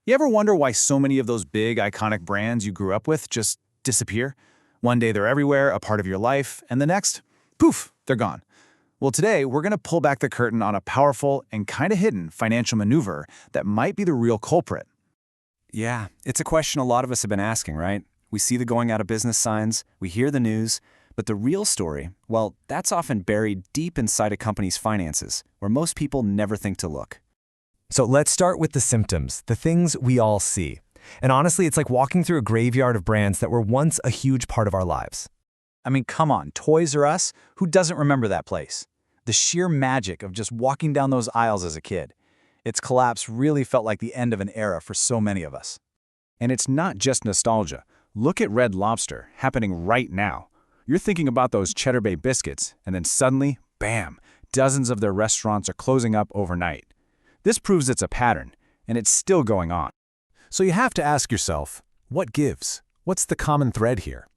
You ever wonder why so many of those big, iconic brands you grew up with just disappear? One day they're everywhere, a part of your life, and the next, poof, they're gone. Well, today we're going to pull back the curtain on a powerful and kind of hidden financial maneuver that might be the real culprit. Yeah, it's a question a lot of us have been asking, right? We see the going out of business signs, we hear the news, but the real story, well, that's often buried deep inside a company's finances, where most people never think to look. So let's start with the symptoms, the things we all see. And honestly, it's like walking through a graveyard of brands that were once a huge part of our lives. I mean, come on, Toys R Us? Who doesn't remember that place? The sheer magic of just walking down those aisles as a kid. Its collapse really felt like the end of an era for so many of us. And it's not just nostalgia. Look at Red Lobster, happening right now. You're thinking about those Cheddar Bay biscuits, and then suddenly, bam, dozens of their restaurants are closing up overnight. This proves it's a pattern, and it's still going on. So you have to ask yourself, what gives? What's the common thread here?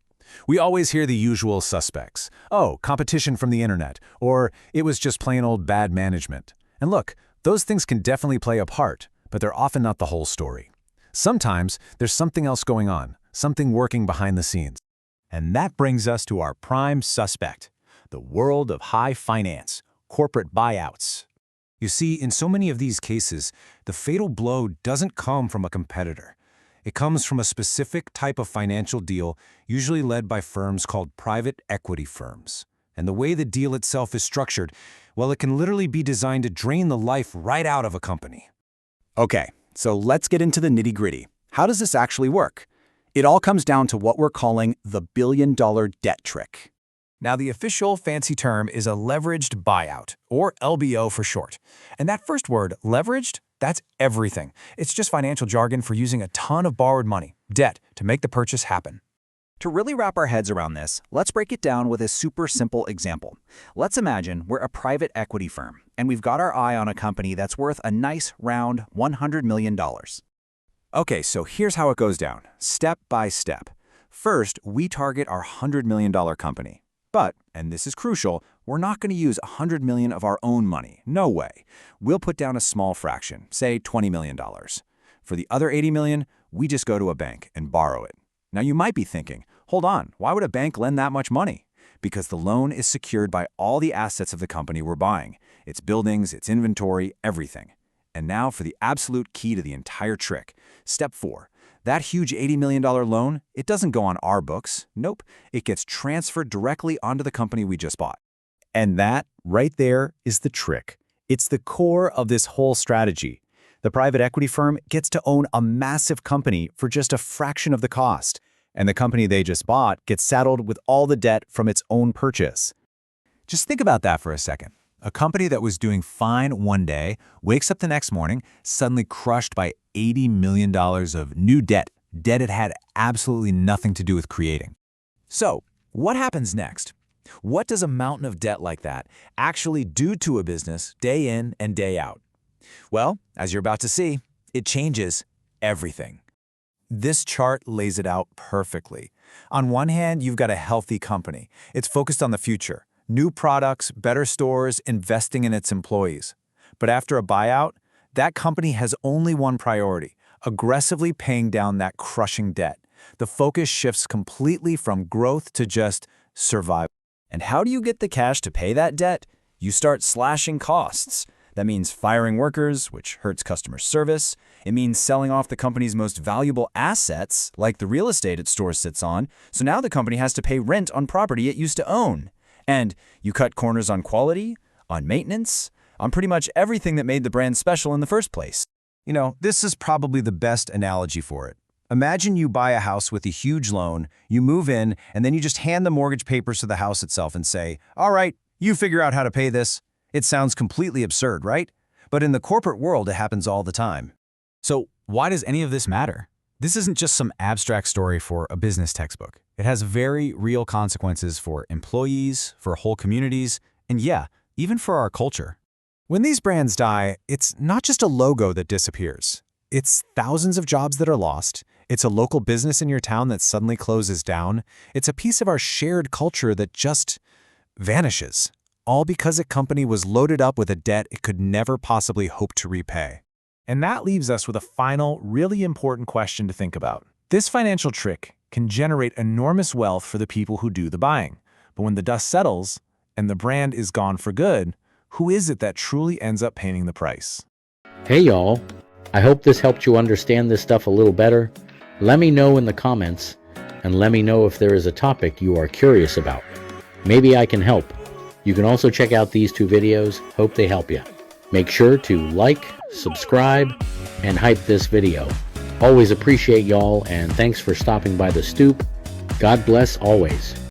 We always hear the usual suspects. Oh, competition from the internet, or it was just plain old bad management. And look, those things can definitely play a part, but they're often not the whole story. Sometimes there's something else going on, something working behind the scenes. And that brings us to our prime suspect, the world of high finance, corporate buyouts. You see, in so many of these cases, the fatal blow doesn't come from a competitor. It comes from a specific type of financial deal, usually led by firms called private equity firms. And the way the deal itself is structured, well, it can literally be designed to drain the life right out of a company. Okay, so let's get into the nitty-gritty. How does this actually work? It all comes down to what we're calling the billion-dollar debt trick. Now, the official fancy term is a leveraged buyout, or LBO for short. And that first word, leveraged, that's everything. It's just financial jargon for using a ton of borrowed money, debt, to make the purchase happen. To really wrap our heads around this, let's break it down with a super simple example. Let's imagine we're a private equity firm, and we've got our eye on a company that's worth a nice, round $100 million. Okay, so here's how it goes down, step by step. First, we target our $100 million company. But, and this is crucial, we're not going to use $100 million of our own money. No way. We'll put down a small fraction, say $20 million. For the other $80 million, we just go to a bank and borrow it. Now you might be thinking, hold on, why would a bank lend that much money? Because the loan is secured by all the assets of the company we're buying. Its buildings, its inventory, everything. And now for the absolute key to the entire trick. Step 4. That huge $80 million loan, it doesn't go on our books. Nope, it gets transferred directly onto the company we just bought. And that, right there, is the trick. It's the core of this whole strategy. The private equity firm gets to own a massive company for just a fraction of the cost, and the company they just bought gets saddled with all the debt from its own purchase. Just think about that for a second. A company that was doing fine one day wakes up the next morning suddenly crushed by $80 million of new debt it had absolutely nothing to do with creating. So, what happens next? What does a mountain of debt like that actually do to a business day in and day out? Well, as you're about to see, it changes everything. This chart lays it out perfectly. On one hand, you've got a healthy company. It's focused on the future. New products, better stores, investing in its employees. But after a buyout, that company has only one priority, aggressively paying down that crushing debt. The focus shifts completely from growth to just survival. And how do you get the cash to pay that debt? You start slashing costs. That means firing workers, which hurts customer service. It means selling off the company's most valuable assets, like the real estate its store sits on, so now the company has to pay rent on property it used to own. And you cut corners on quality, on maintenance, on pretty much everything that made the brand special in the first place. You know, this is probably the best analogy for it. Imagine you buy a house with a huge loan, you move in, and then you just hand the mortgage papers to the house itself and say, all right, you figure out how to pay this. It sounds completely absurd, right? But in the corporate world, it happens all the time. So why does any of this matter? This isn't just some abstract story for a business textbook. It has very real consequences for employees, for whole communities, and yeah, even for our culture. When these brands die, it's not just a logo that disappears. It's thousands of jobs that are lost. It's a local business in your town that suddenly closes down. It's a piece of our shared culture that just vanishes, all because a company was loaded up with a debt it could never possibly hope to repay. And that leaves us with a final, really important question to think about. This financial trick can generate enormous wealth for the people who do the buying. But when the dust settles and the brand is gone for good, who is it that truly ends up paying the price? Hey y'all, I hope this helped you understand this stuff a little better. Let me know in the comments, and let me know if there is a topic you are curious about. Maybe I can help. You can also check out these 2 videos. Hope they help you. Make sure to like, subscribe, and hype this video. Always appreciate y'all, and thanks for stopping by the Stoop. God bless always.